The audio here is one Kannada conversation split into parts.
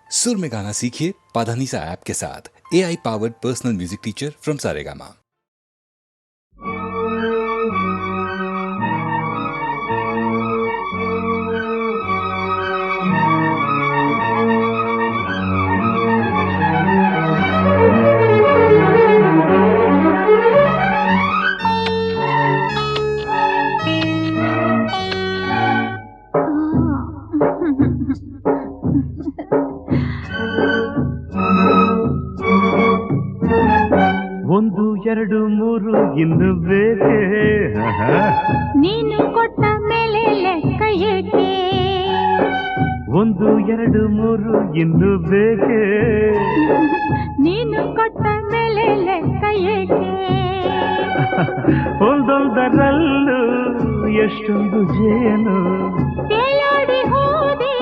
सुर में गाना सीखिए पाधानीसा ऐप के साथ। AI powered personal music teacher from Saregama. ಒಂದು ಎರಡು ಮೂರು ಇನ್ನು ಬೇಕೆ ನೀನು ಕೊಟ್ಟ ಮೇಲೆ ಲೆಕ್ಕ ಏಕೆ? ಒಂದು ಎರಡು ಮೂರು ಇನ್ನು ಬೇಕೆ ನೀನು ಕೊಟ್ಟ ಮೇಲೆ ಲೆಕ್ಕ ಏಕೆ? ಒಂದೊಂದರಲ್ಲೂ ಎಷ್ಟೊಂದು ಜೇನು ತೇಲಾಡಿ ಹೋದೆ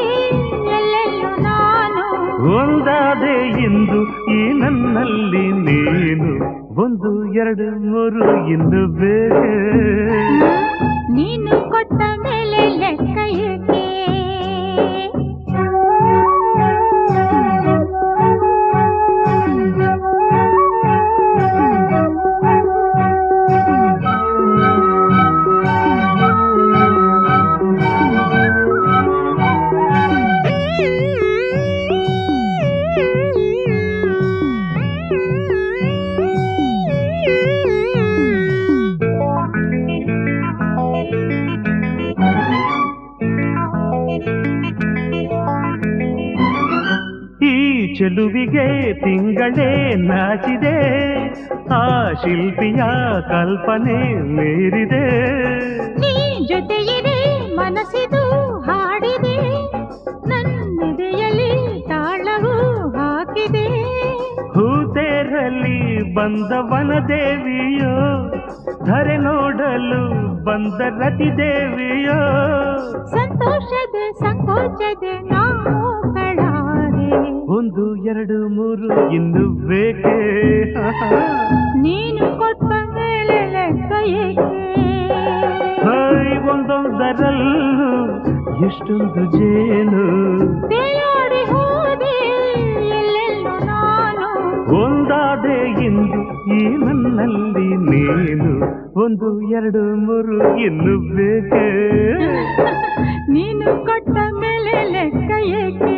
ಎಲ್ಲೆಲ್ಲೂ ನಾನು. ಒಂದಾದೆ ಇಂದು ಈ ನನ್ನಲ್ಲಿ ನೀನು. ಒಂದು ಎರಡು ಮೂರು ಇನ್ನು ಬೇಕೆ ನೀನು ಕೊಟ್ಟ ಮೇಲೆ ಲೆಕ್ಕ ಏಕೆ? ಚೆಲುವಿಗೆ ತಿಂಗಳೇ ನಾಚಿದೆ, ಆ ಶಿಲ್ಪಿಯ ಕಲ್ಪನೆ ಮೀರಿದೆ. ನೀ ಜೊತೆಯಿದೆ ಮನಸ್ಸಿದು ಹಾಡಿದೆ, ನನ್ನೆದೆಯಲ್ಲಿ ತಾಳವು ಹಾಕಿದೆ. ಹೂತೇರಲ್ಲಿ ಬಂದವನ ದೇವಿಯೋ, ಧರೆ ನೋಡಲು ಬಂದ ರತಿ ದೇವಿಯೋ. ಸಂತೋಷದ ಸಂಕೋಚದ ನಾವು ಕಳಾರೆ. ಒಂದು ಎರಡು ಮೂರು ಇನ್ನು ಬೇಕೆ ನೀನು ಕೊಟ್ಟ ಮೇಲೆ ಲೆಕ್ಕ ಏಕೆ? ಒಂದೊಂದರಲ್ಲೂ ಎಷ್ಟೊಂದು ಜೇನು ತೇಲಾಡಿ ಹೋದೆ ಎಲ್ಲೆಲ್ಲೂ ನಾನು. ಒಂದಾದೆ ಇಂದು ಈ ನನ್ನಲ್ಲಿ ನೀನು. ಒಂದು ಎರಡು ಮೂರು ಇನ್ನು ಬೇಕೆ ನೀನು ಕೊಟ್ಟ ಮೇಲೆ ಲೆಕ್ಕ ಏಕೆ?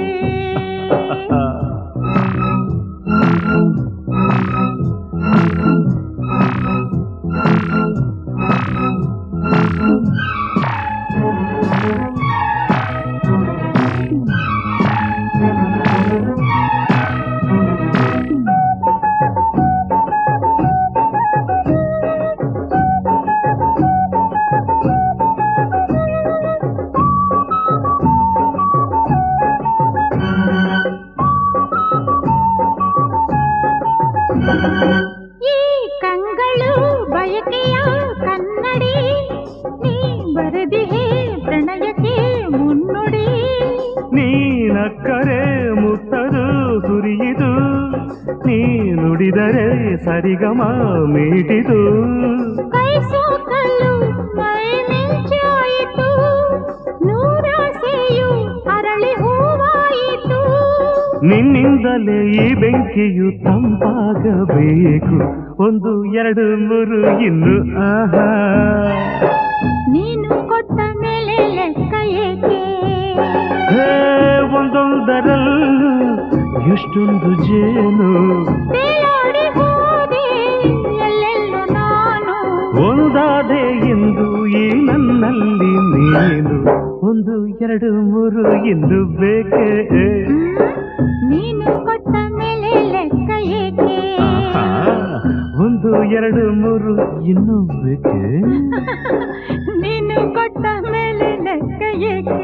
ಈ ಕಂಗಳು ಬಯಕೆಯ ಕನ್ನಡಿ, ನೀ ಬರೆದಿಹೆ ಪ್ರಣಯಕ್ಕೆ ಮುನ್ನುಡಿ. ನೀನಕ್ಕರೆ ಮುತ್ತದು ಸುರಿಯಿದು, ನೀ ನುಡಿದರೆ ಸರಿಗಮ ಮೀಟಿದು. ಕೈ ಸೋಕಲು ಮೈ ಮಿಂಚಾಯಿತು, ನೂರಾಸೆಯು ಅರಳಿ ಹೂವಾಯಿತು. ನಿನ್ನಿಂದಲೇ ಈ ಬೆಂಕಿಯು ತಂಪಾಗಬೇಕು. ಒಂದು ಎರಡು ಮೂರು ಇನ್ನು ಆಹಾ. ನೀನು ಕೊಟ್ಟ ಮೇಲೆ ಲೆಕ್ಕ ಏಕೆ? ಒಂದೊಂದರಲ್ಲೂ ಎಷ್ಟೊಂದು ಜೇನು ತೇಲಾಡಿ ಹೋದೆ ಎಲ್ಲೆಲ್ಲೂ ನಾನು. ಒಂದಾದೆ ಎಂದು ಈ ನನ್ನಲ್ಲಿ ನೀನು. ಒಂದು ಎರಡು ಮೂರು ಇನ್ನು ಬೇಕೆ ನೀನು ಕೊಟ್ಟ ಮೇಲೆ ಲೆಕ್ಕ ಏಕೆ? ಒಂದು ಎರಡು ಮೂರು ಇನ್ನು ಬೇಕೆ ನೀನು ಕೊಟ್ಟ ಮೇಲೆ ಲೆಕ್ಕ ಏಕೆ?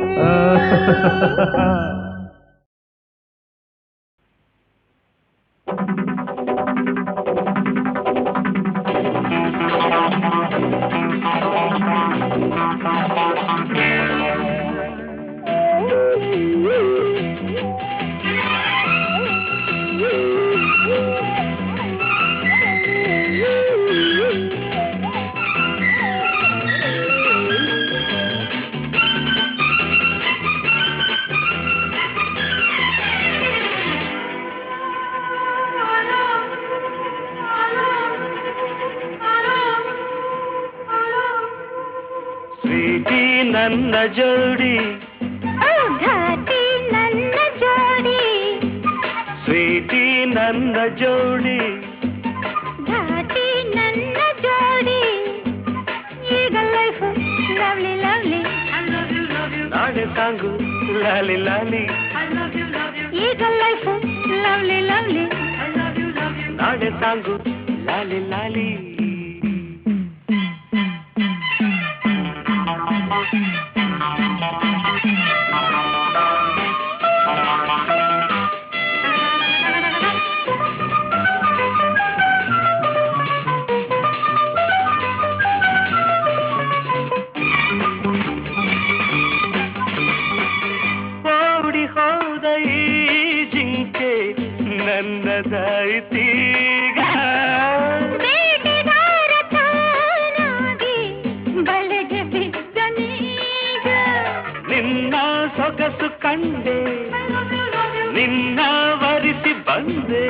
ನನ್ನ ಜೋಡಿ ಘಾಟಿ ನನ್ನ ಜೋಡಿ ಸ್ವೀಟಿ ನನ್ನ ಜೋಡಿ ಘಾಟಿ ನನ್ನ ಜೋಡಿ ಈಗ ಲೈಫ್ ಲವ್ಲಿ ಲವ್ಲಿ ನಾಳೆ ಸಾಂಗು ಲಾಲಿ ಲಾಲಿ ಈಗ ಲೈಫ್ ಲವ್ಲಿ ಲವ್ಲಿ ನಾಳೆ ಸಾಂಗು ಲಾಲಿ ಲಾಲಿ ನನ್ನದಾಯಿತೀಗ ಬೇಟೆಗಾರ ತಾನಾಗಿ ಬಲೆಗೆ ಬಿದ್ದನೀಗ ನಿನ್ನ ಸೊಗಸು ಕಂಡೆ ನಿನ್ನ ವರಿಸಿ ಬಂದೆ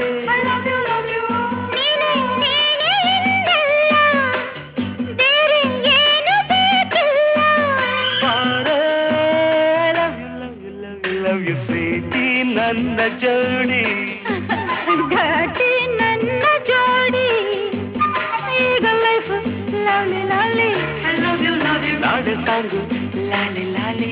ನೀನೇ ನೀನೇ ಎಂದಲ್ಲ ಬೇರೆ ಏನು ಬೇಕಿಲ್ಲ ಲವ್ ಯು ಪ್ರೀತಿ ನನ್ನ ಜೋಡಿ ಘಾಟಿ ನನ್ನ ಜೋಡಿ ಈಗ ಲೈಫ್ ಲವ್ಲಿ ಲವ್ಲಿ ನಾಳೆ ಸಾಂಗು ಲಾಲಿ ಲಾಲಿ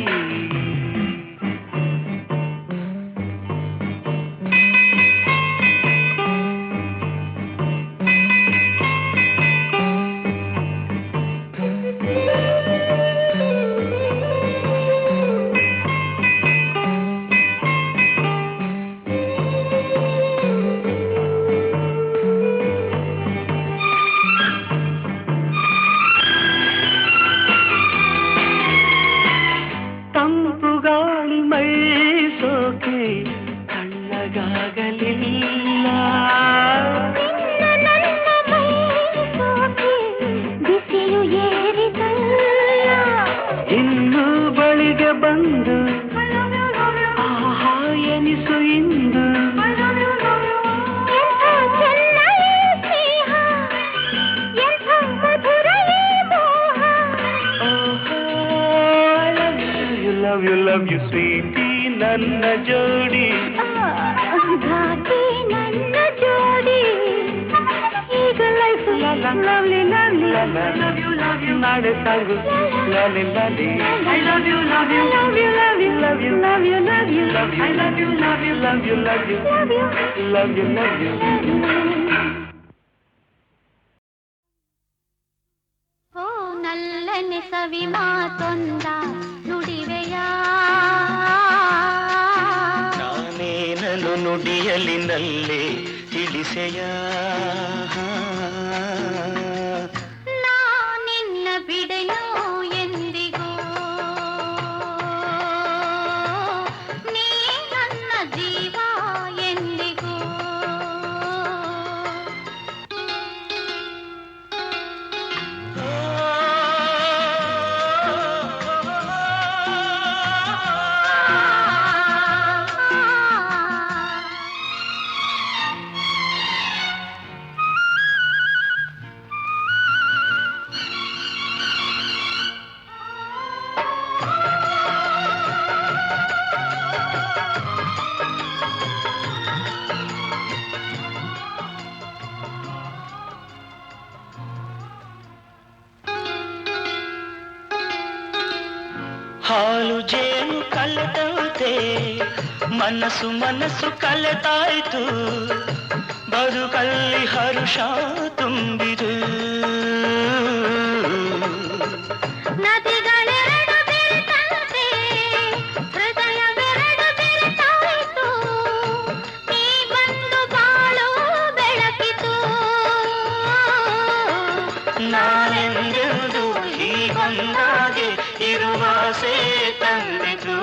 ತಣ್ಣಗಾಗಲಿಲ್ಲ ನನ್ನ ಮೈ ಸೋಕಿ ಬಿಸಿಲು ಏರಿದಲ್ಲ ಇನ್ನು ಬಳಿಗೆ ಬಂದು ಆಹಾ ಎನಿಸು ಇಂದು ಎಂಥ ಚೆನ್ನ ಈ ಸ್ನೇಹ ಎಂಥ ಮಧುರ ಈ ಮೋಹ ಲವ್ ಯು ಸ್ವೀಟಿ ನನ್ನ ಜೋಡಿ ಘಾಟಿ ನನ್ನ ಜೋಡಿ ಈಗ ಲೈಫ್ ಲವ್ಲಿ ಲವ್ಲಿ ನಾಳೆ ಸಾಂಗು ಲಾಲಿ ಲಾಲಿ I love you, love you, love you, love you, love you, love you, love you, love you, I love you, love you, love you, love you, love you, love you, love you. ಓ ನಲ್ಲನೆ ಸವಿ ಮಾತೊಂದ ನುಡಿವೆಯ ನಾನೇನನು ನುಡಿಯಲಿನಲ್ಲೇ ತಿಳಿಸೆಯ ನಾ ನಿನ್ನ ಬಿಡೆನು ಎಂದಿಗೂ ನೀ ನನ್ನ ಜೀವ ಎಂದಿಗೂ ಹಾಲು ಜೇನು ಕಲೆದಂತೆ ಮನಸ್ಸು ಮನಸ್ಸು ಕಲೆತಾಯ್ತು ಬದುಕಲ್ಲಿ ಹರುಷ ತುಂಬಿದು ನದಿಗಳೆರಡು ಬೆರೆತಂತೆ ಹೃದಯವೆರಡು ಬೆರೆತಾಯಿತು ನೀ ಬಂದು ಬಾಳು ಬೆಳಕಿತು ನಾನೆಂದೆಂದು ಹೀಗೊಂದಾಗೆ ಇರುವಾಸೆ ತಂದಿತು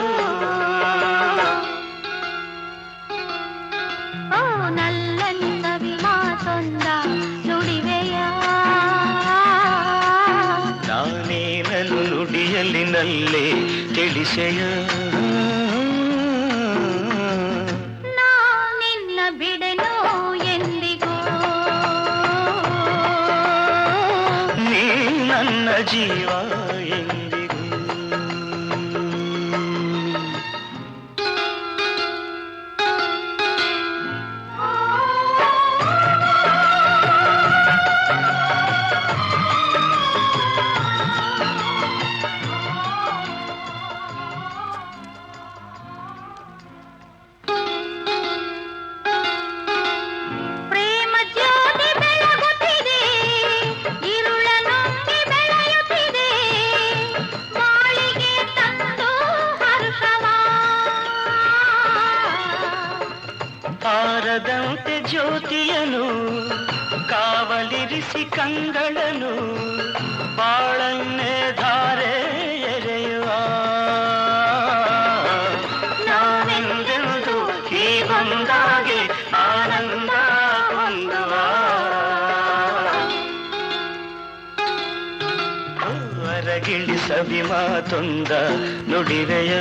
ಓ ನಲ್ಲನೆ ಸವಿ ಮಾತೊಂದ ನುಡಿವೆಯ ನಾನೇನನು ನುಡಿಯಲಿನಲ್ಲೇ ತಿಳಿಸೆಯ ನಾ ನಿನ್ನ ಬಿಡೆನು ಎಂದಿಗೂ ನೀ ನನ್ನ ಜೀವ ಎಂದಿಗೂ ಆರದಂತೆ ಜ್ಯೋತಿಯನು ಕಾವಲಿರಿಸಿ ಕಂಗಳನು ಬಾಳನ್ನೇ ಧಾರೆ ಎರೆಯುವ ನಾನೆಂದೆಂದು ಈ ಬಂದಾಗೆ ಆನಂದ ಹೊಂದುವ ಹೊರಗಿಳಿಸವಿ ಮಾತೊಂದ ನುಡಿರೆಯ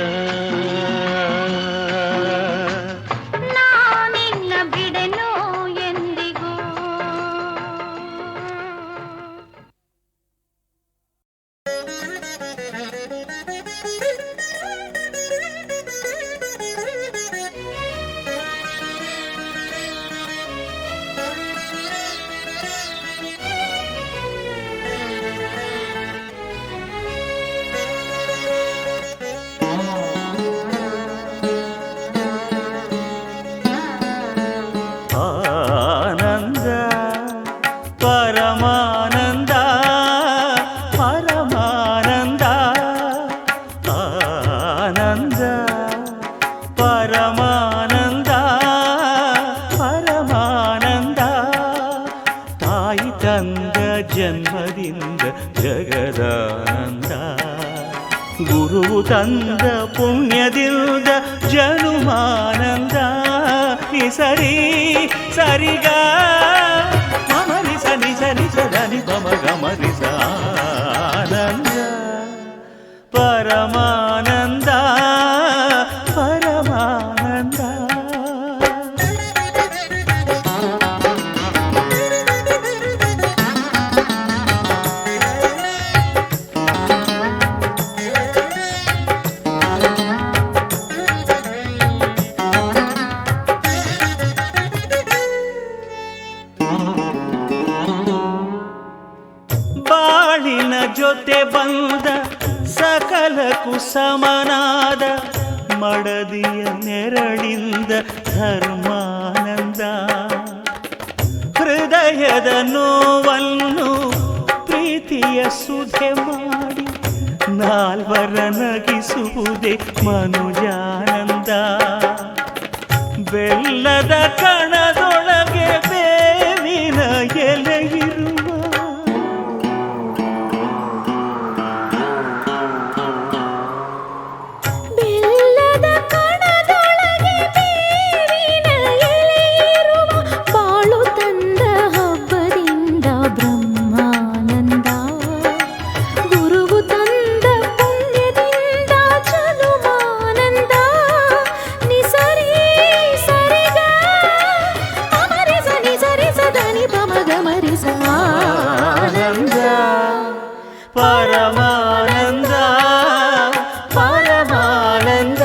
ಜನ್ಮದಿಂದ ಜಗದಾನಂದ ಗುರು ತಂದ ಪುಣ್ಯದಿಂದ ಜನುಮಾನಂದ ನಿಸರಿ ಸರಿಗ ಮಮರಿಸ ನಿಸರಿಸ ಧನಿ ಪಮ ಗಮರಿಸ ಆನಂದ ಪರಮಾನಂದ ಪರಮಾನಂದ ಬಾಳಿನ ಜೊತೆ ಬಂದ ಸಕಲಕ್ಕೂ ಸಮನಾದ ಮಡದಿಯ ನೆರಳಿಂದ ಧರ್ಮಾನಂದ ಹೃದಯದ ನೋವನ್ನು ಪ್ರೀತಿಯ ಸುಧೆ ಮಾಡಿ ನಾಲ್ವರ ನಗಿಸುವುದೇ ಮನುಜಾನಂದ ಬೆಲ್ಲದ ಕಣದೊಳಗೆ ಬೇವಿನ ಎಲೆಯಿರುವ ಪರಮಾನಂದ ಪರಮಾನಂದ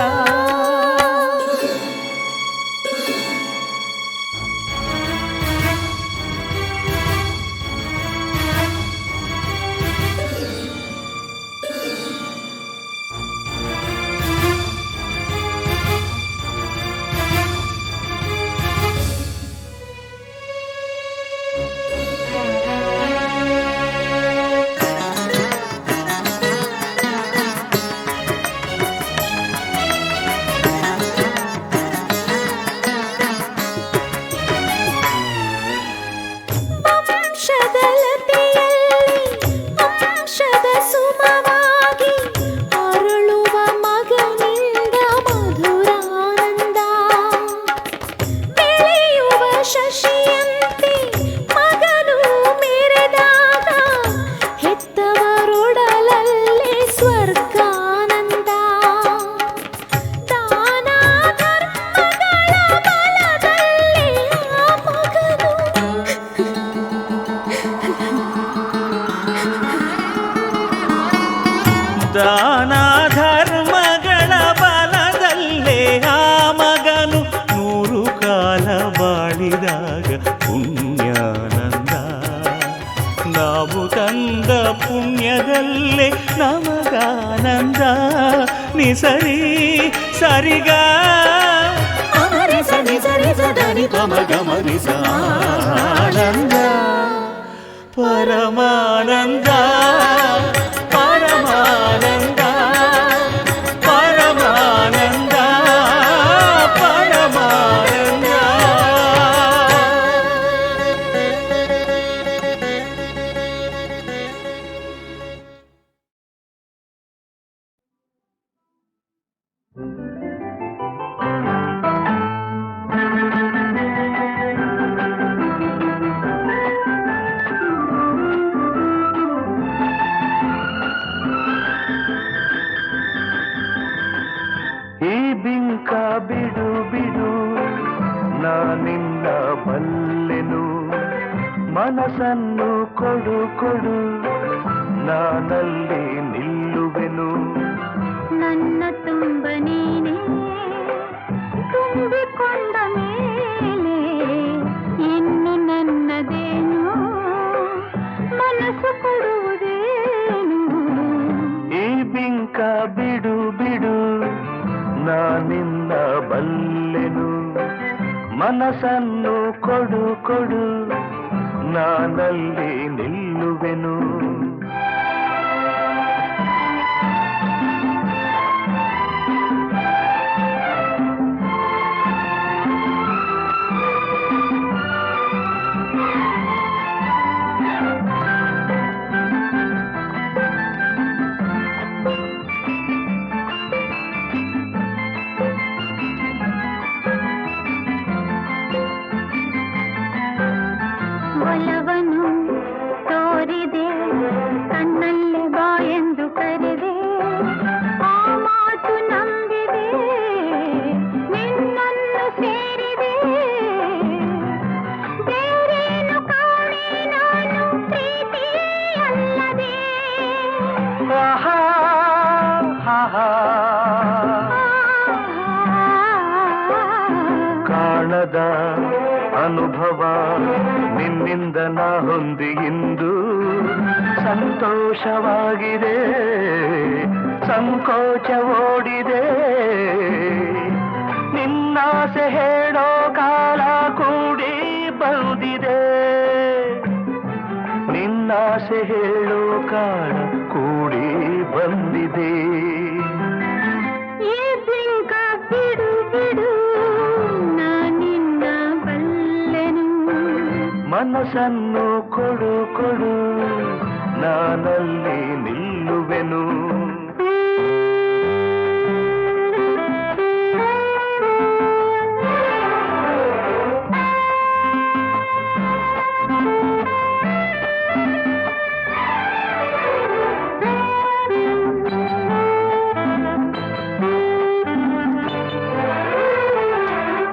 ದಾನ ಧರ್ಮಗಳ ಬಲದಲ್ಲೇ ಆ ಮಗನು 100 ಕಾಲ ಬಾಳಿದಾಗ ಪುಣ್ಯಾನಂದ ನಾವು ತಂದ ಪುಣ್ಯದಲ್ಲೇ ನಮಗಾನಂದ ನಿಸರಿ ಸರಿಗ ಧನಿ ಪಮ ಗಮರಿಸ ಆನಂದ ಪರಮಾನಂದ ಪರಮಾನಂದ ಪರಮಾನಂದ ಪರಮಾನಂದ ನಿನ್ನ ಬಲ್ಲೆನು ಮನಸ್ಸನ್ನು ಕೊಡು ಕೊಡು ನಾನಲ್ಲಿ ನಿಲ್ಲುವೆನು ನನ್ನ ತುಂಬ ನೀನೇ ತುಂಬಿಕೊಂಡ ಮೇಲೆ ಇನ್ನು ನನ್ನದೇನು ಮನಸ್ಸು ಕೊಡುವುದೇನು ಈ ಬಿಂಕ ಬಿಡು ಬಿಡು ನಾನಿನ್ನ ಬಲ್ಲೆನು ಮನಸ್ಸನ್ನು ಕೊಡು ಕೊಡು ನಾನಲ್ಲಿ ನಿಲ್ಲುವೆನು ಒಲವನು ತೋರಿದೆ ಕಣ್ಣಲ್ಲೇ ಬಾ ಎಂದು ಕರೆದೆ ಆ ಮಾತು ನಂಬಿದೆ ನಿನ್ನನ್ನು ಸೇರಿದೆ ಬೇರೇನು ಕಾಣೆ ನಾನು ಪ್ರೀತಿ ಅಲ್ಲದೆ ಆಹಾ, ಆಹಾ. ಕಾಣದ ಅನುಭವ ನಿನ್ನಿಂದ ನಾ ಹೊಂದಿ ಇಂದು ಸಂತೋಷವಾಗಿದೆ ಸಂಕೋಚ ಓಡಿದೆ ನಿನ್ನಾಸೆ ಹೇಳೋ ಕಾಲ ಕೂಡಿ ಬಂದಿದೆ ನಿನ್ನಾಸೆ ಹೇಳೋ ಕಾಲ ಕೂಡಿ ಬಂದಿದೆ ಈ ಬಿಂಕ ಬಿಡು ಬಿಡು ನಾನಿನ್ನ ಬಲ್ಲೆನು ಮನಸ್ಸನ್ನು ಕೊಡು ಕೊಡು ನಾನಲ್ಲಿ ನಿಲ್ಲುವೆನು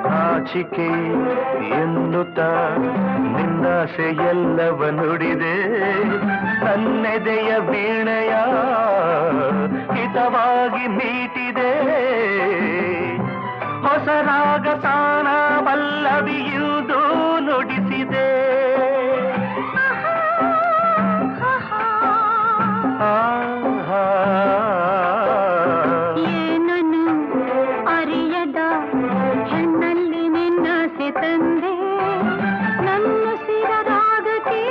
ನಾಚಿಕೆ ಎನ್ನುತ್ತ ನಿನ್ನಾಸೆ ಎಲ್ಲವ ನುಡಿದೆ ನನ್ನೆದೆಯ ವೀಣೆಯ ಹಿತವಾಗಿ ಮೀಟಿದೆ ಹೊಸ ರಾಗ ತಾನ ಪಲ್ಲವಿಯುವುದು ನುಡಿಸಿದೆ ಆಹಾ. ಏನನು ಅರಿಯದ ಹೆಣ್ಣಲ್ಲಿ ನಿನ್ನಾಸೆ ತಂದೆ ನನ್ನ ಸಿರರಾಗಕ್ಕೆ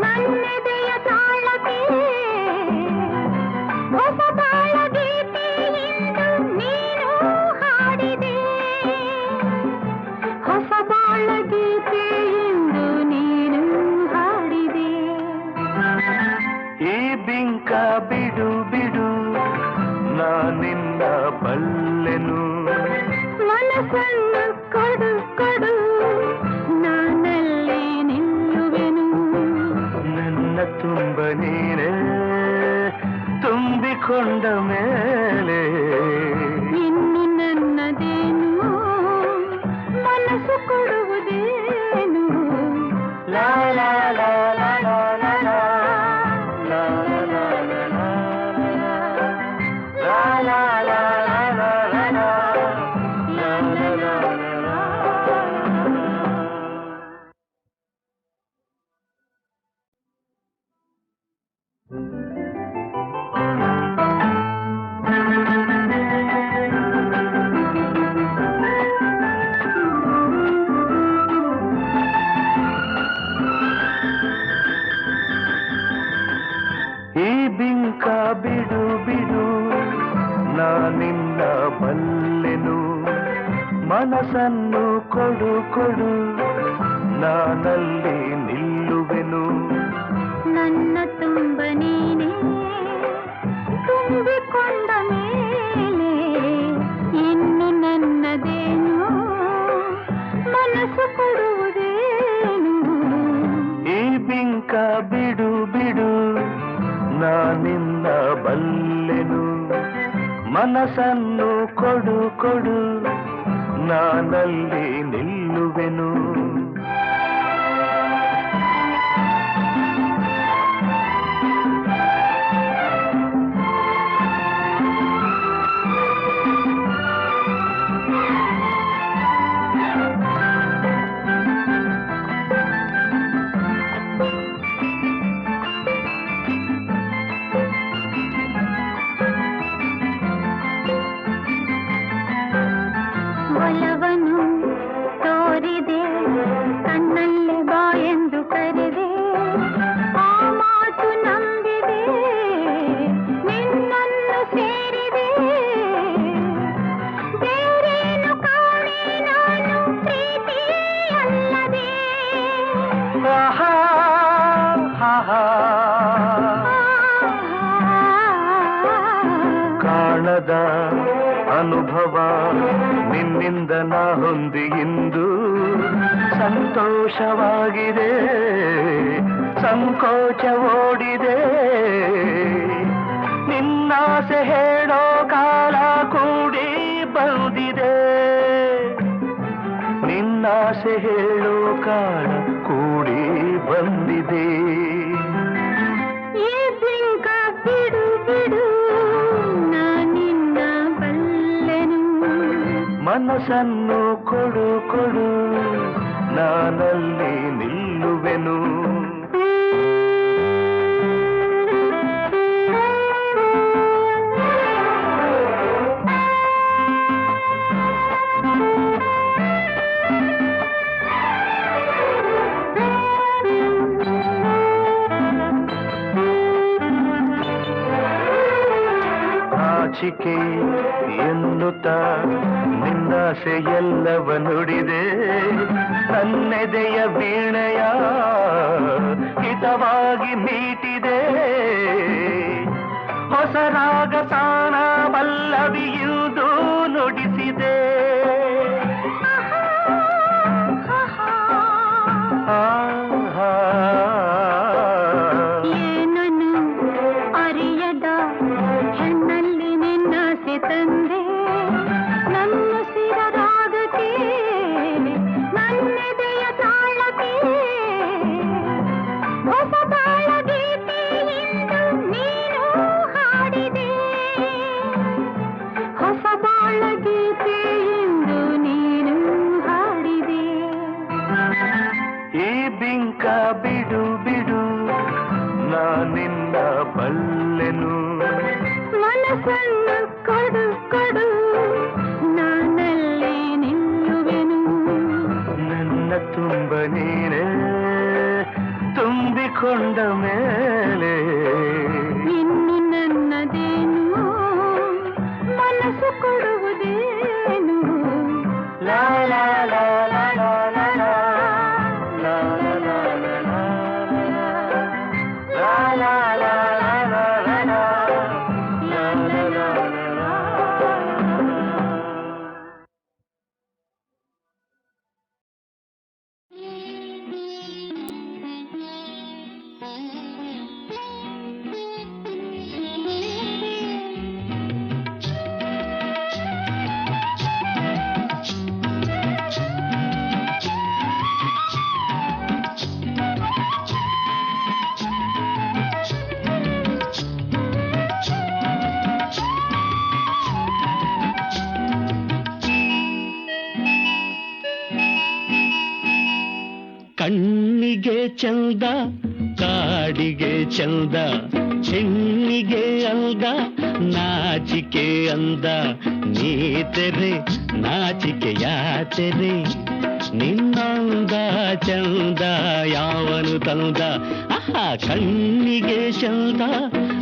ನನ್ನೆದೆಯ ತಾಳಕ್ಕೆ ಹೊಸ ಬಾಳ ಗೀತೆಯಿಂದ ನೀನು ಹಾಡಿದೆ ಹೊಸ ಬಾಳ ಗೀತೆಯಿಂದ ನೀನು ಹಾಡಿದೆ ಈ ಬಿಂಕ ಬಿಡು ಬಿಡು ನಾನಿನ್ನ ಬಲ್ಲೆನು ಮನಸ್ಸನ್ನು ಕೊಡು ಕೊಡು ನಾನಲ್ಲಿ ನಿಲ್ಲುವೆನು ನನ್ನ ತುಂಬ ನೀನೇ ತುಂಬಿಕೊಂಡ ಮೇಲೆ ಇನ್ನು ನನ್ನದೇನು ಮನಸ್ಸು ಕೊಡುವುದೇನು ಲಾ ಲಾ ಲಾ ಲಾ ಲಾ ಲಾ ಲಾ. ಲಾ ಲಾ ಲಾ ಲಾ ಲಾ ಲಾ. ಲಾ ಲಾ ಲಾ ಲಾ ಲಾ ಲಾ ಲಾ. ಲಾ ಲಾ ಲಾ ಲಾ ಲಾ. ಈ ಬಿಂಕ ಬಿಡು ಬಿಡು ನಾನಿನ್ನ ಬಲ್ಲೆನು ಮನಸ್ಸನ್ನು ಕೊಡು ಕೊಡು ನಾನಲ್ಲಿ ನಿಲ್ಲುವೆನು ನನ್ನ ತುಂಬ ನೀನೇ ತುಂಬಿಕೊಂಡ ಮೇಲೆ ಇನ್ನು ನನ್ನದೇನು ಮನಸ್ಸು ಕೊಡುವುದೇನು ಈ ಬಿಂಕ ಬಿಡು ಬಿಡು ನಾನಿನ್ನ ಬಲ್ಲೆನು ಮನಸ್ಸನ್ನು ಕೊಡು ಕೊಡು ನಾನಲ್ಲಿ ನಿಲ್ಲುವೆನು. ಒಲವನ್ನು ತೋರಿದೆ ಕಣ್ಣಲ್ಲಿ ಬಾಯೆಂದು ಕರೆದೆ, ಆ ಮಾತು ನಂಬಿದೆ ನಿನ್ನನ್ನು ಸೇರಿದೆ. ಬೇರೇನು ಕಾಣೆ ನಾನು ಪ್ರೀತಿ ಅಲ್ಲದೆ. ಆಹಾ, ಆಹಾ. ಕಾಣದ ಅನುಭವ ನಿನ್ನಿಂದ ನಾ ಹೊಂದಿ ಇಂದು ಸಂತೋಷವಾಗಿದೆ, ಸಂಕೋಚ ಓಡಿದೆ. ನಿನ್ನಾಸೆ ಹೇಳೋ ಕಾಲ ಕೂಡಿ ಬಂದಿದೆ, ನಿನ್ನಾಸೆ ಹೇಳೋ ಕಾಲ ಕೂಡಿ ಬಂದಿದೆ. ಈ ಬಿಂಕ ಬಿಡು ಬಿಡು ನಾನಿನ್ನ ಬಲ್ಲೆನು. ಮನಸ್ಸನ್ನು ಕೊಡು ಕೊಡು ನಾನಲ್ಲಿ ನಿಲ್ಲುವೆನು. ನಾಚಿಕೆ ಎನ್ನುತ್ತ ನಿನ್ನಾಸೆ ಎಲ್ಲವ ನುಡಿದೆ, ನನ್ನೆದೆಯ ವೀಣೆಯ ಹಿತವಾಗಿ ಮೀಟಿದೆ. ಹೊಸ ರಾಗ ತಾಣ ಪಲ್ಲವಿಯುವುದು ನುಡಿಸಿದೆ. ಆಹಾ, ಏನನು ಅರಿಯದ ಹೆಣ್ಣಲ್ಲಿ ನಿನ್ನಾಸೆ ತಂದೆ, ನನ್ನುಸಿರ ರಾಗಕ್ಕೆ ನನ್ನೆದೆಯ ತಾಳಕ್ಕೆ. ಹೊಸ ಬಾಳ ಗೀತೆ ಇಂದು ನೀನು ಹಾಡಿದೆ, ಹೊಸ ಬಾಳ ಗೀತೆ ಇಂದು ನೀನು ಹಾಡಿದೆ. ಈ ಬಿಂಕ ಬಿಡು ಬಿಡು ನಾನಿನ್ನ ಬಲ್ಲೆನು. ಮನಸ್ಸನ್ನು ಕೊಡು ಕೊಡು ನಾನಲ್ಲಿ ನಿಲ್ಲುವೆನು. ನನ್ನ ತುಂಬ ನೀನೇ ತುಂಬಿಕೊಂಡ ಮೇಲೆ ಇನ್ನು ನನ್ನದೇನು ಮನಸ್ಸು ಕೊಡುವುದೇನು. ಲಾ ಲಾ ಲಾ ಲಾ ಲಾ ಲಾ ಲಾ. ಲಾ ಲಾ ಲಾ ಲಾ ಲಾ ಲಾ. ಲಾ ಲಾ ಲಾ ಲಾ ಲಾ ಲಾ. ಲಾ ಲಾ ಲಾ ಲಾ ಲಾ. ಕಣ್ಣಿಗೆ ಚಂದ ಕಾಡಿಗೆ ಚಂದ, ಹೆಣ್ಣಿಗೆ ಅಂದ ನಾಚಿಕೆ ಅಂದ. ನೀತೆರೆ ನಾಚಿಕೆ ಯಾತೆರೆ, ನಿನ್ನಂದ ಚಂದ ಯಾವನು ತಂದ. ಆಹಾ, ಕಣ್ಣಿಗೆ ಚಂದ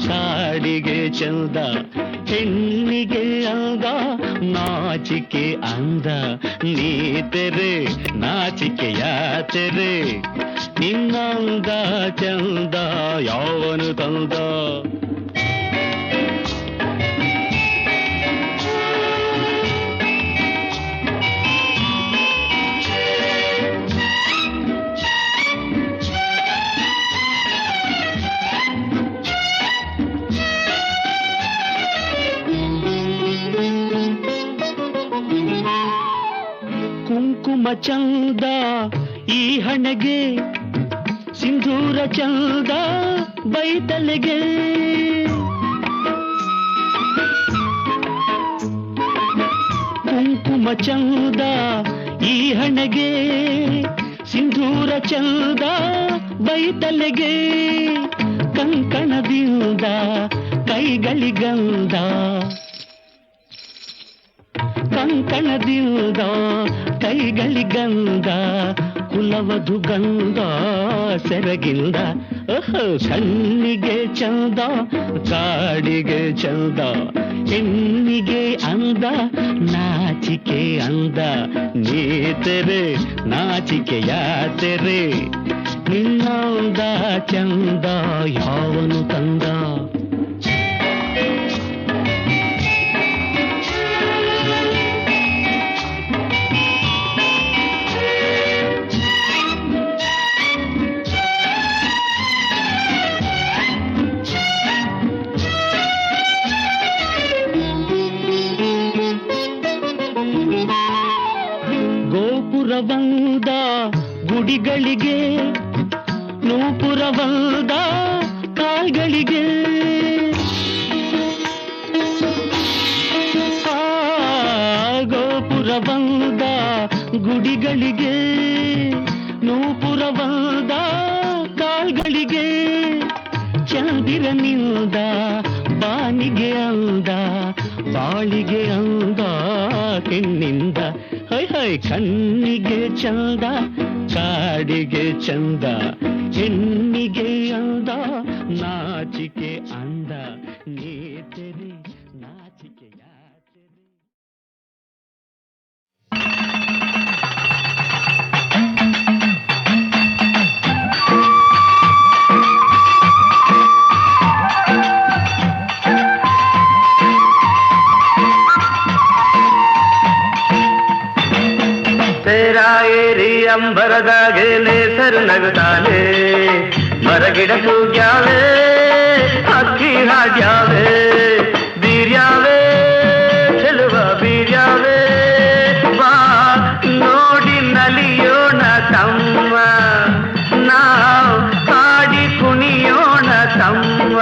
ಕಾಡಿಗೆ ಚಂದ, ಹೆಣ್ಣಿಗೆ ಅಂದ ನಾಚಿಕೆ ಅಂದ. ನೀತೆರೆ ನಾಚಿಕೆ ಯಾತೆರೆ, ನಿನ್ನಂದ ಚಂದ ಯಾವನು ತಂದ. ಕುಂಕುಮ ಚಂದ ಈ ಹಣೆಗೆ, ಸಿಂಧೂರ ಚಂದ ಬೈತಲೆಗೆ. ಕುಂಕುಮ ಚಂದ ಈ ಹಣೆಗೆ, ಸಿಂಧೂರ ಚಂದ ಬೈತಲೆಗೆ. ಕಂಕಣದಿಂದ ಕೈಗಳಿಗಂದ, ಕಂಕಣದಿಂದ ಕೈಗಳಿಗಂದ. ಕುಲವಧು ಗಂಧ ಸೆರಗಿಂದ. ಕಣ್ಣಿಗೆ ಚಂದ ಕಾಡಿಗೆ ಚಂದ, ಹೆಣ್ಣಿಗೆ ಅಂದ ನಾಚಿಕೆ ಅಂದ. ನೀತೆರೆ ನಾಚಿಕೆಯ ತೆರೆ, ನಿನ್ನಂದ ಚಂದ ಯಾವನು ತಂದ. ಗೋಪುರವಂದ ಗುಡಿಗಳಿಗೆ, ನೂಪುರವಂದ ಕಾಲ್ಗಳಿಗೆ. ಗೋಪುರವಂದ ಗುಡಿಗಳಿಗೆ, ನೂಪುರವಂದ ಕಾಲ್ಗಳಿಗೆ. ಚಂದಿರನಿಂದ ಬಾನಿಗೆ ಅಂದ, ಬಾಳಿಗೆ ಅಂದ ಹೆಣ್ಣಿಂದ. ಹೈ ಹೈ ಕಣ್ಣಿಗೆ ಚಂದ ಕಾಡಿಗೆ ಚಂದ, ಹೆಣ್ಣಿಗೆ ಅಂದ ನಾಚಿಕೆ ಅಂದ. ನೀತೆರೆ ನಾಚಿಕೆಯ ತೆರೆ. ತೇರಾಯೇರಿ ಅಂಬರದಾಗೆ ನೇಸರು ನಗುತ್ತಾನೆ, ಮರಗಿಡ ಕೂಗ್ಯಾವೆ ಹಕ್ಕಿ ಹಾಡ್ಯಾವೆ. ಬೀರ್ಯಾವೆ ಚೆಲುವ ಬೀರ್ಯಾವೆ, ಬಾ ನೋಡಿ ನಲಿಯೋಣ ತಮ್ಮ, ನಾವು ಹಾಡಿ ಕುಣಿಯೋಣ ತಮ್ಮ.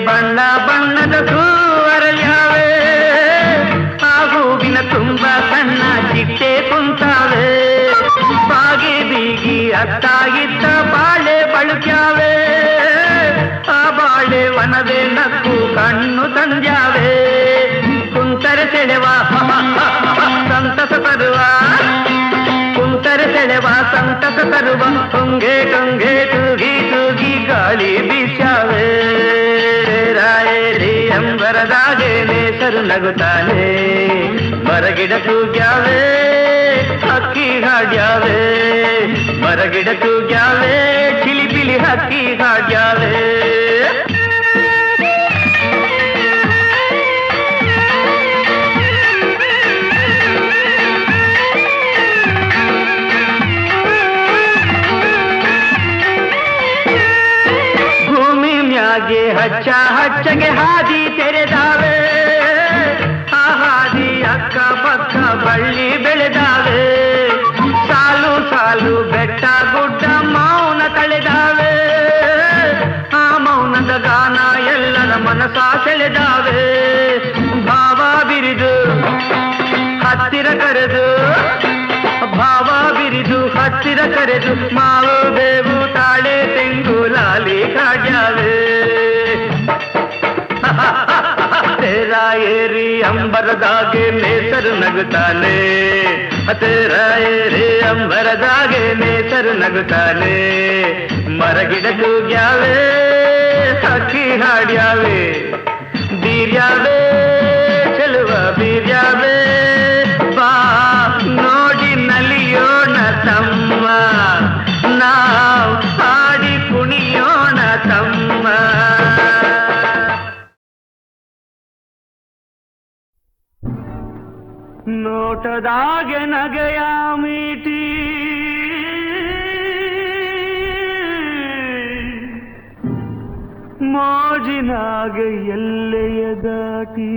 ಬಣ್ಣ ಬಣ್ಣದ ಹೂವರಳ್ಯಾವೆ, ಆ ಹೂವಿನ ತುಂಬ ಸಣ್ಣ ಚಿಟ್ಟೆ ಕುಂತಾವೆ. ಬಾಗಿ ಬೀಗಿ ಅತ್ತ ಇತ್ತ ಬಾಳೆ ಬಳುಕ್ಯಾವೆ, ಆ ಬಾಳೆ ವನವೇ ನಕ್ಕು ಕಣ್ಣು ತಂದ್ಯಾವೆ. ಕುಂತರೆ ಸೆಳೆವ ಸಂತಸ ತರುವ, ಕುಂತರೆ ಸೆಳೆವ ಸಂತಸ ತರುವ. ಟೊಂಗೆ ಟೊಂಗೆ ತೂಗಿ ತೂಗಿ ಗಾಳಿ ಬೀಸ್ಯಾವೆ. ರಾಯರಿ ಅಂಬರದಾಗೆ ನೇಸರು ನಗುತ್ತಾನೆ, ಮರಗಿಡ ಕೂಗ್ಯಾವೆ ಹಕ್ಕಿ ಹಾಡ್ಯಾವೆ. ಮರಗಿಡ ಕೂಗ್ಯಾವೆ ಚಿಲಿಪಿಲಿ ಹಕ್ಕಿ ಹಾಡ್ಯಾವೆ. ಹಾಗೆ ಹಚ್ಚ ಹಚ್ಚಗೆ ಹಾದಿ ತೆರೆದಾವೆ, ಆ ಹಾದಿ ಅಕ್ಕ ಪಕ್ಕ ಬಳ್ಳಿ ಬೆಳೆದಾವೆ. ಸಾಲು ಸಾಲು ಬೆಟ್ಟ ಗುಡ್ಡ ಮೌನ ತಳೆದಾವೆ, ಆ ಮೌನದ ಗಾನ ಎಲ್ಲರ ಮನಸ ಸೆಳೆದಾವೆ. ಭಾವ ಬಿರಿದು ಹತ್ತಿರ ಕರೆದು, ಭಾವ ಬಿರಿದು ಹತ್ತಿರ ಕರೆದು, ಮಾವು ಬೇವು ತಾಳೆ ತೆಂಗು ಲಾಲಿ ಕಾಡ್ಯಾವೆ. ತೇರಾಯೇರಿ ಅಂಬರದಾಗೆ ನೇಸರು ನಗುತ್ತಾನೆ, ತೇರಾಯೇರಿ ಅಂಬರದಾಗೆ ನೇಸರು ನಗುತ್ತಾನೆ. ಮರಗಿಡ ಕೂಗ್ಯಾವೆ ಹಕ್ಕಿ ಹಾಡ್ಯಾವೆ. ಬೀರ್ಯಾವೆ ಚೆಲುವ ಬೀರ್ಯಾವೆ, ಬಾ ನೋಡಿ ನಲಿಯೋಣ ತಮ್ಮ, ನಾವು ಹಾಡಿ ಕುಣಿಯೋಣ ತಮ್ಮ. ನೋಟ ಮುಖದಾಗೆ ನಗೆಯ ಮೀಟಿ ಮೋಜಿನಾಗೆ ಎಲ್ಲೆಯ ದಾಟಿ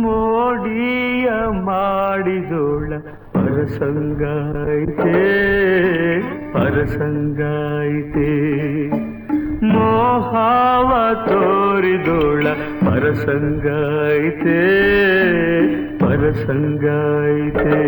ಮೋಡಿಯ ಮಾಡಿದೋಳ ಪರಸಂಗಾಯಿತೆ ಪರಸಂಗಾಯಿತೆ ಮೋಹಾವ ತೋರಿದೋಳ ಪರಸಂಗಾಯಿತೆ ಪರಸಂಗಾಯಿತೆ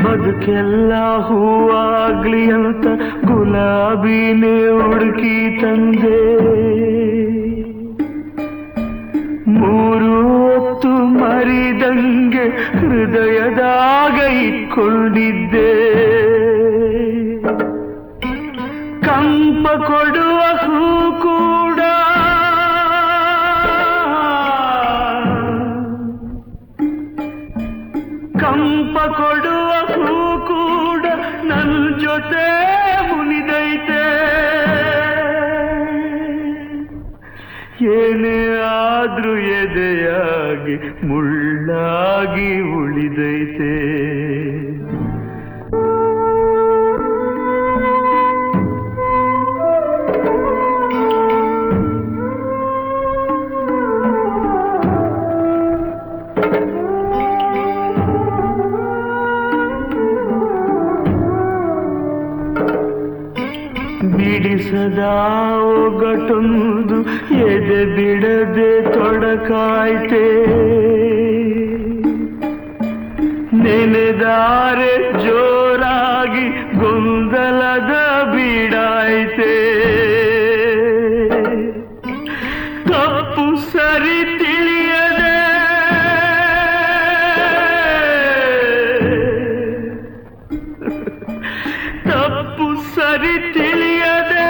ಬದುಕೆಲ್ಲ ಹೂವಾಗ್ಲಿ ಅಂತ ಗುಲಾಬಿನೇ ಹುಡುಕಿ ತಂದೆ ಮೂರು ಹೊತ್ತು ಮರಿದಂಗೆ ಹೃದಯದಾಗ ಇಟ್ಕೊಂಡಿದ್ದೆ ಕಂಪ ಕೊಡುವ ಹೂ ಕೂಡ ಕಂಪ ಕೊಡುವ ಹೂ ಕೂಡ ನನ್ನ ಜೊತೆ ಮುನಿದೈತೆ ಏನೇ ಆದ್ರೂ ಎದೆಯಾಗಿ ಮುಳ್ಳಾಗಿ ಉಳಿದೈತೆ ಬಿಡಿಸದಾ ಒಗಟೊಂದು ಎದೆ ಬಿಡದೆ ತೊಡಕಾಯ್ತೆ ನೆನೆದಾರೆ ಜೋರಾಗಿ ಗೊಂದಲದ ಬೀಡಾಯ್ತೆ ತಪ್ಪು ಸರಿ ತಿಳಿಯದೆ ತಪ್ಪು ಸರಿ ತಿಳಿಯದೆ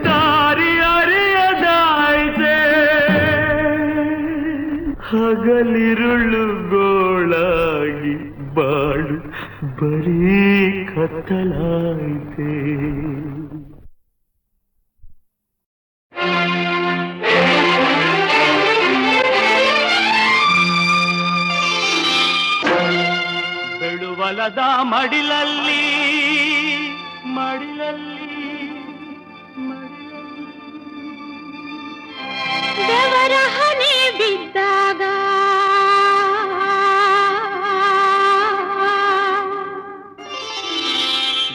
ದಾರಿ ಅರಿಯದಾಯ್ತೆ ಹಗಲಿರುಳು ಗೋಳಾಗಿ ಬಾಳು ಬರೀ ಕತ್ತಲಾಯ್ತೆ ಬೆಳುವಲದ ಮಡಿಲಲ್ಲಿ ದೇವರ ಹನಿ ಬಿದ್ದಾಗ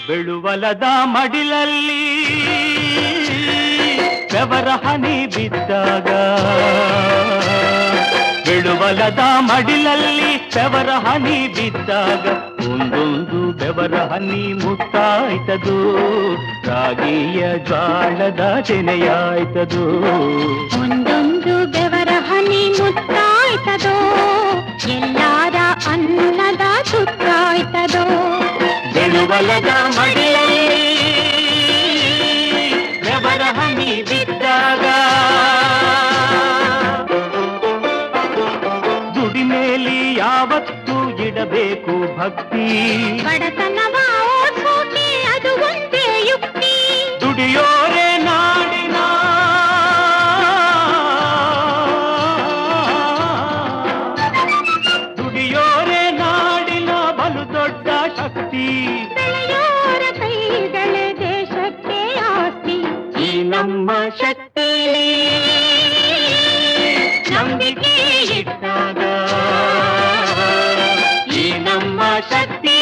ಬೆಳುವಲದ ಮಡಿಲಲ್ಲಿ ಬೆವರ ಹನಿ ಬಿದ್ದಾಗ ಬೆಳುವಲದ ಮಡಿಲಲ್ಲಿ ಬೆವರ ಹನಿ ಬಿದ್ದಾಗ ಒಂದೊಂದು ಬೆವರ ಹನಿ ಮುಟ್ಟಾಯ್ತದು ರಾಗಿಯ ಜ್ವಾಳದ ತೆನೆಯಾಯ್ತದು ಒಂದೊಂದು ಬೆವರ ಹನಿ ಮುಟ್ಟಾಯ್ತದೋ ಎಲ್ಲಾರ ಅನ್ನದ ಸುತ್ತಾಯ್ತದೋ ಬೆಳುವಲದ ಮಡಿಲಲ್ಲಿ ಬೆವರ ಹನಿ ಬಿದ್ದಾಗ ದುಡಿಮೇಲಿ ಯಾವತ್ತೂ ಇಡಬೇಕು ಭಕ್ತಿ ಬಡತನವ ಓಡ್ಸೋಕೆ ಅದು ಒಂದೇ ಯುಕ್ತಿ ದುಡಿಯೋರೆ ನಾಡಿನ ದುಡಿಯೋರೆ ನಾಡಿನ ಬಲು ದೊಡ್ಡ ಶಕ್ತಿ ಬೆಳೆಯೋರ ಕೈಗಳೇ ದೇಶಕ್ಕೆ ಆಸ್ತಿ ಈ ನಮ್ಮ ಶಕ್ತಿ ನಂಬಿಕೆ ಇಟ್ಟಾಗ ಈ ನಮ್ಮ ಶಕ್ತಿ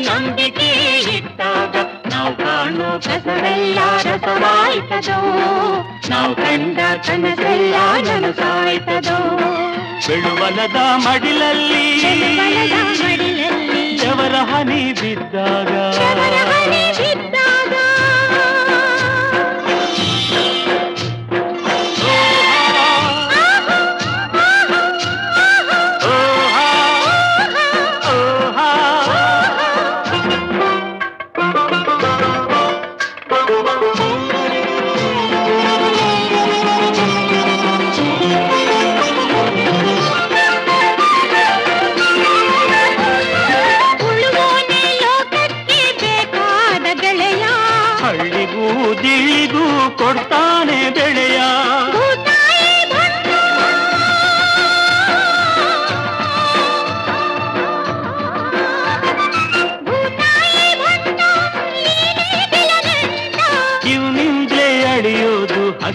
ನಂಬಿಕೆ ಇಟ್ಟಾಗ ನಾವು ಕಾಣೋ ಕಸವೆಲ್ಲ ರಸವಾಯ್ತದೋ ನಾವು ಕಂಡ ಕನಸೆಲ್ಲ ನನಸಾಯ್ತದೋ ಬೆಳುವಲದ ಮಡಿಲಲ್ಲಿ ಬೆವರ ಹನಿ ಬಿದ್ದಾಗ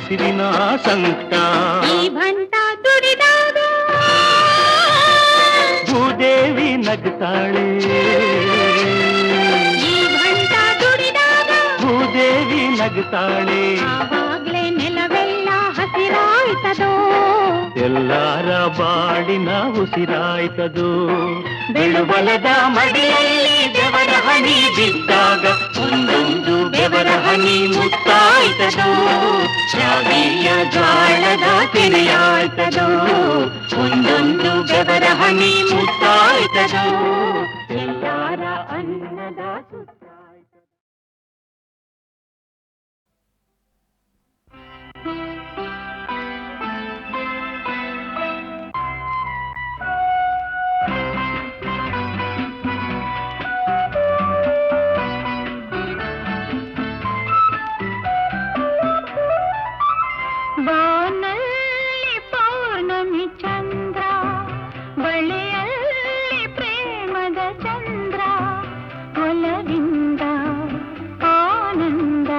ಉಸಿರಿನ ಸಂಕಟ ಈ ಭಂಟ ದುಡಿದಾಗ ಭೂದೇವಿ ನಗ್ತಾಳೆ ಈ ಭಂಟ ದುಡಿದಾಗ ಭೂದೇವಿ ನಗ್ತಾಳೆ ಆವಾಗ್ಲೇ ನೆಲವೆಲ್ಲ ಹಸಿರಾಯ್ತದೋ ಎಲ್ಲಾರ ಬಾಡಿನ ಉಸಿರಾಯ್ತದು ಬೆಳುಬಲದ ಮಡಿಯಲ್ಲಿ ಬೆವರ ಹನಿ ಬಿದ್ದಾಗ ಒಂದೊಂದು ಬೆವರ ಹನಿ ಮುತ್ತಾಯ್ತದು ಶಾವಿಯ ಜ್ವಾಳದ ತೆರೆಯಾಯ್ತದು ಒಂದೊಂದು ಬೆವರ ಹನಿ ಮುತ್ತಾಯ್ತದು ಎಲ್ಲಾರ ಅನ್ನದ ಸುತ್ತಾಯ್ತದು. ಬಾನಲ್ಲಿ ಪೌರ್ಣಮಿ ಚಂದ್ರ ಬಳಿಯಲ್ಲಿ ಪ್ರೇಮದ ಚಂದ್ರ ಒಲವಿಂದ ಆನಂದ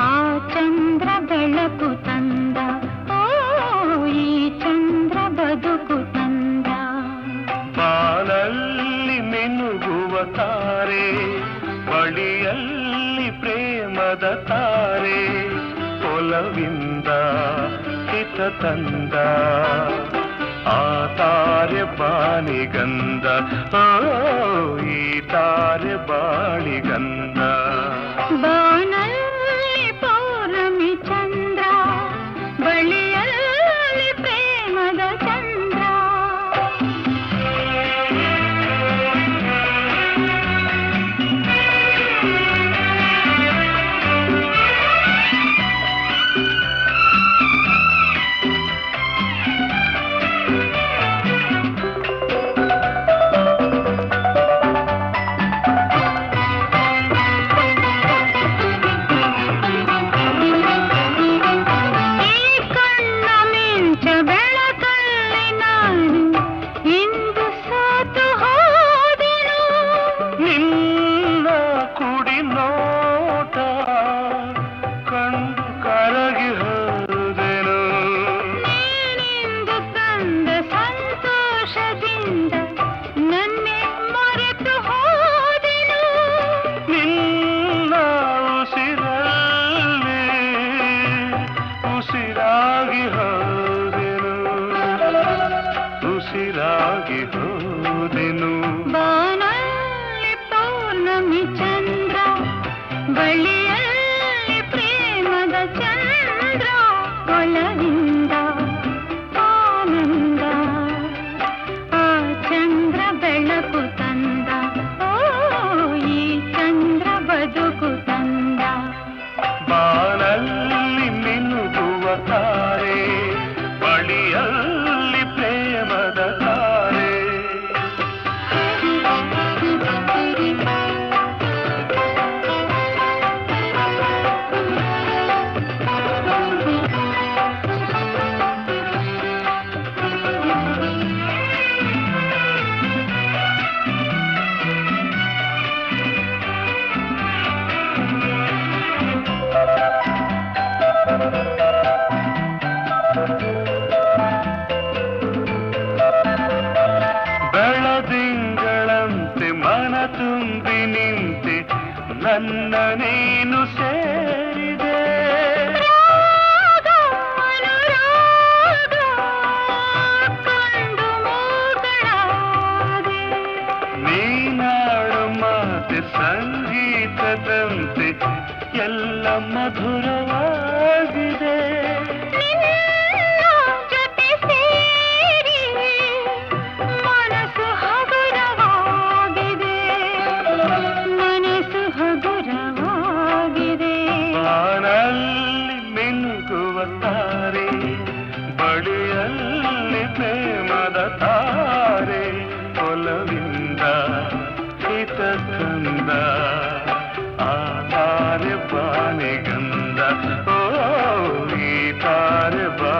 ಆ ಚಂದ್ರ ಬೆಳಕು ತಂದ ಓ ಈ ಚಂದ್ರ ಬದುಕು ತಂದ ಬಾನಲ್ಲಿ ಮಿನುಗುವ ತಾರೆ ಬಳಿಯಲ್ಲಿ ಪ್ರೇಮದ ತಾರೆ ಒಲವಿಂದ ಹಿತ ತಂದ ಆ ತಾರೆ ಬಾಣಿಗಂಧ ಓ ಈ ತಾರೆ ಬಾಣಿಗಂಧ ಬಾನಲ್ಲಿ ಪೌರ್ಣಮಿ ಚಂದ್ರ ಬಳಿಯಲ್ಲಿ ಪ್ರೇಮದ ಚಂದ್ರ ಬಳಿಯಲ್ಲಿ ಪ್ರೇಮದ ಚಂದ್ರ ಒಲವಿಂದ ಆನಂದ ಆ ಚಂದ್ರ ಬೆಳಕು ತಂದ ಓ ಈ ಚಂದ್ರ ಬದುಕು ತಂದ ಬಾನಲ್ಲಿ ಮಿನುಗುವ ತಾರೆ ಬಳಿಯಲ್ಲಿ ಪ್ರೇಮದ ತಾರೆ ಬೆಳದಿಂಗಳಂತೆ ಮನ ತುಂಬಿ ನಿಂತೆ ನನ್ನ ನೀನು ಸೇರಿದೆ ನೀನಾಡು ಮಾತೆ ಸಂಗೀತದಂತೆ ಎಲ್ಲ ಮಧುರವಾಗಿದೆ ಬಾನಲ್ಲಿ ಮಿನುಗುವ ತಾರೆ ಬಳಿಯಲ್ಲಿ ಪ್ರೇಮದ ತಾರೆ ಒಲವಿಂದ ಹಿತ ತಂದ ಆ ತಾರೆ ಬಾಣಿಗಂಧ ಓ ಈ ತಾರೆ ಬಾ